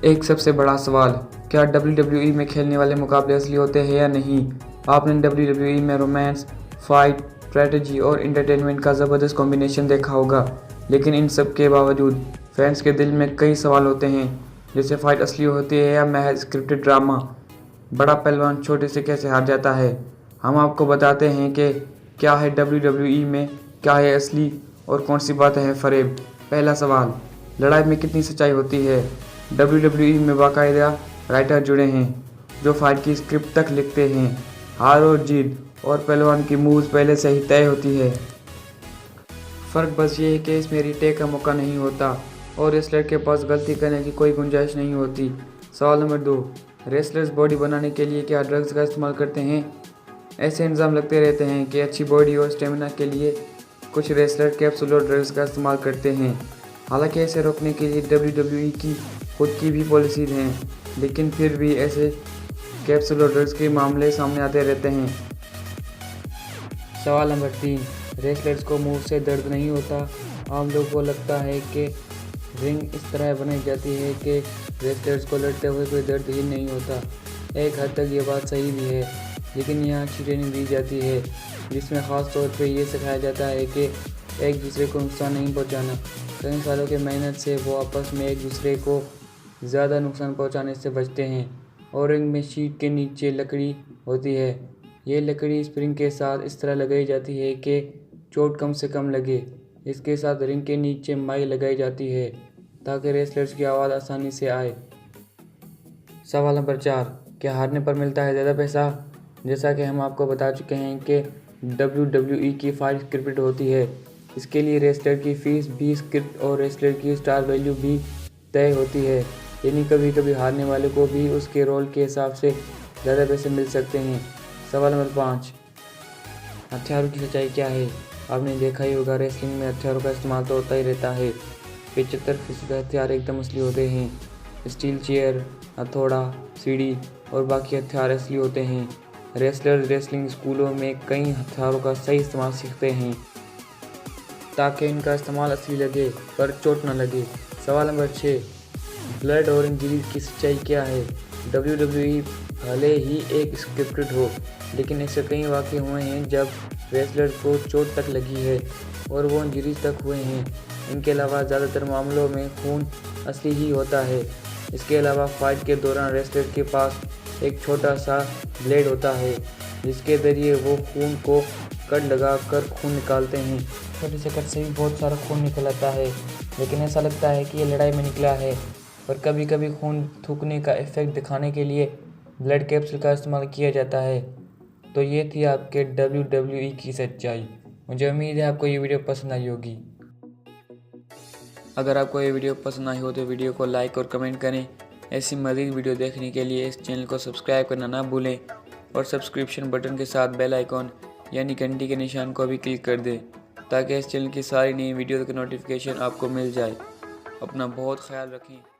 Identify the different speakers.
Speaker 1: एक सबसे बड़ा सवाल, क्या WWE में खेलने वाले मुकाबले असली होते हैं या नहीं? आपने WWE में रोमांस, फाइट, स्ट्रेटजी और एंटरटेनमेंट का ज़बरदस्त कॉम्बिनेशन देखा होगा, लेकिन इन सब के बावजूद फैंस के दिल में कई सवाल होते हैं, जैसे फाइट असली होती है या महज स्क्रिप्टेड ड्रामा? बड़ा पहलवान छोटे से कैसे हार जाता है? हम आपको बताते हैं कि क्या है WWE में, क्या है असली और कौन सी बात है फ़रेब। पहला सवाल, लड़ाई में कितनी सच्चाई होती है? WWE में बाकायदा राइटर जुड़े हैं जो फाइट की स्क्रिप्ट तक लिखते हैं। हार और जीत और पहलवान की मूव्स पहले से ही तय होती है। फ़र्क बस ये है कि इसमें रीटेक का मौका नहीं होता और रेसलर के पास गलती करने की कोई गुंजाइश नहीं होती। सवाल नंबर 2, रेसलर्स बॉडी बनाने के लिए क्या ड्रग्स का इस्तेमाल करते हैं? ऐसे इल्ज़ाम लगते रहते हैं कि अच्छी बॉडी और स्टेमिना के लिए कुछ रेसलर कैप्सूल और ड्रग्स का इस्तेमाल करते हैं। हालांकि इसे रोकने के लिए WWE की खुद की भी पॉलिसीज हैं, लेकिन फिर भी ऐसे कैप्सूल और ड्रग्स के मामले सामने आते रहते हैं। सवाल नंबर 3, रेसलर्स को मुंह से दर्द नहीं होता? आम लोगों को लगता है कि रिंग इस तरह बनाई जाती है कि रेसलर्स को लड़ते हुए कोई दर्द ही नहीं होता। एक हद तक ये बात सही भी है, लेकिन यहाँ अच्छी ट्रेनिंग दी जाती है जिसमें ख़ास तौर पे ये सिखाया जाता है कि एक दूसरे को नुकसान नहीं पहुँचाना। कई सालों की मेहनत से वो आपस में एक दूसरे को ज़्यादा नुकसान पहुँचाने से बचते हैं। और रिंग में शीट के नीचे लकड़ी होती है। ये लकड़ी स्प्रिंग के साथ इस तरह लगाई जाती है कि चोट कम से कम लगे। इसके साथ रिंग के नीचे माई लगाई जाती है ताकि रेसलर्स की आवाज़ आसानी से आए। सवाल नंबर 4, क्या हारने पर मिलता है ज़्यादा पैसा? जैसा कि हम आपको बता चुके हैं कि WWE की फाइट स्क्रिप्टेड होती है। इसके लिए रेसलर की फ़ीस भी स्क्रिप्ट और रेसलर की स्टार वैल्यू भी तय होती है, यानी कभी कभी हारने वाले को भी उसके रोल के हिसाब से ज़्यादा पैसे मिल सकते हैं। सवाल नंबर 5, हथियारों की सच्चाई क्या है? आपने देखा ही होगा, रेसलिंग में हथियारों का इस्तेमाल तो होता ही रहता है। 75% हथियार एकदम असली होते हैं। स्टील चेयर, हथौड़ा, सीढ़ी और बाकी हथियार असली होते हैं। रेसलर रेसलिंग स्कूलों में कई हथियारों का सही इस्तेमाल सीखते हैं ताकि इनका इस्तेमाल असली लगे पर चोट न लगे। सवाल नंबर 6, ब्लड और इंजरीज की सच्चाई क्या है? WWE भले ही एक स्क्रिप्टेड हो, लेकिन ऐसे कई वाक़ये हुए हैं जब रेसलर को चोट तक लगी है और वो इंजरीज तक हुए हैं। इनके अलावा ज़्यादातर मामलों में खून असली ही होता है। इसके अलावा फाइट के दौरान रेसलर के पास एक छोटा सा ब्लेड होता है जिसके ज़रिए वो खून को कट लगा कर खून निकालते हैं। छोटे से कट से भी बहुत सारा खून निकल आता है, लेकिन ऐसा लगता है कि ये लड़ाई में निकला है। पर कभी कभी खून थूकने का इफ़ेक्ट दिखाने के लिए ब्लड कैप्सूल का इस्तेमाल किया जाता है। तो ये थी आपके WWE की सच्चाई। मुझे उम्मीद है आपको ये वीडियो पसंद आई होगी। अगर आपको ये वीडियो पसंद आई हो तो वीडियो को लाइक और कमेंट करें। ऐसी मज़ीद वीडियो देखने के लिए इस चैनल को सब्सक्राइब करना ना भूलें और सब्सक्रिप्शन बटन के साथ बेल आइकॉन यानी घंटी के निशान को भी क्लिक कर दें ताकि इस चैनल की सारी नई वीडियो की नोटिफिकेशन आपको मिल जाए। अपना बहुत ख्याल रखें।